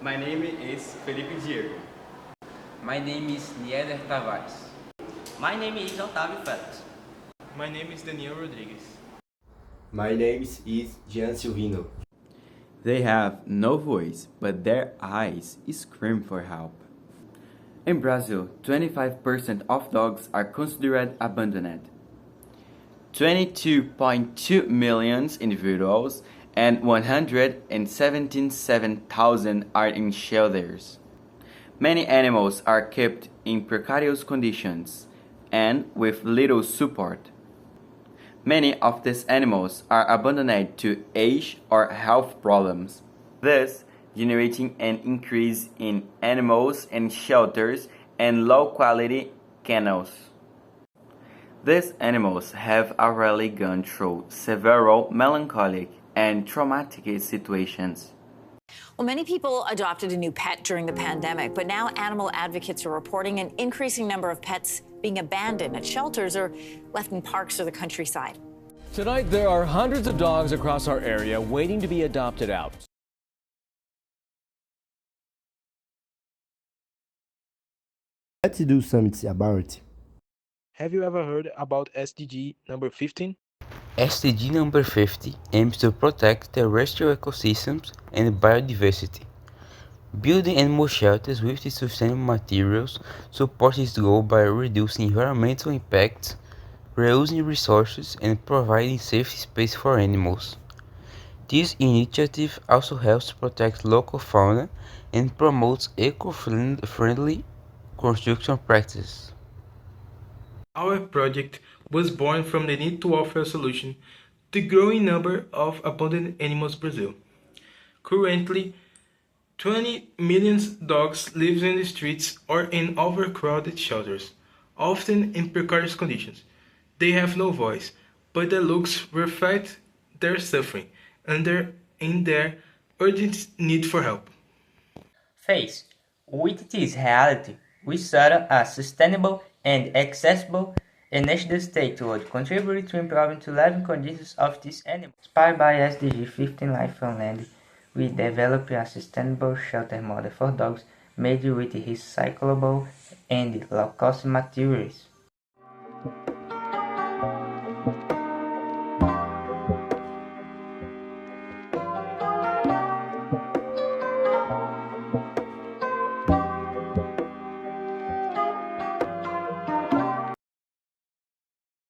My name is Felipe Diego. My name is Nieder Tavares. My name is Otávio Felix. My name is Daniel Rodrigues. My name is Jean Silvino. They have no voice, but their eyes scream for help. In Brazil, 25% of dogs are considered abandoned. 22.2 million individuals and 177,000 are in shelters. Many animals are kept in precarious conditions and with little support. Many of these animals are abandoned to age or health problems, thus generating an increase in animals in shelters and low-quality kennels. These animals have already gone through several melancholic and traumatic situations. Well, many people adopted a new pet during the pandemic, but now animal advocates are reporting an increasing number of pets being abandoned at shelters or left in parks or the countryside. Tonight, there are hundreds of dogs across our area waiting to be adopted out. Let's do something about it. Have you ever heard about SDG number 15? SDG number 50 aims to protect terrestrial ecosystems and biodiversity. Building animal shelters with the sustainable materials supports this goal by reducing environmental impacts, reusing resources, and providing safe space for animals. This initiative also helps protect local fauna and promotes eco-friendly construction practices. Our project was born from the need to offer a solution to the growing number of abandoned animals in Brazil. Currently, 20 million dogs live in the streets or in overcrowded shelters, often in precarious conditions. They have no voice, but their looks reflect their suffering and their urgent need for help. Faced with this reality, we started a sustainable and accessible initiative state would contribute to improving the living conditions of these animals. Inspired by SDG 15 Life on Land, we developed a sustainable shelter model for dogs made with recyclable and low-cost materials.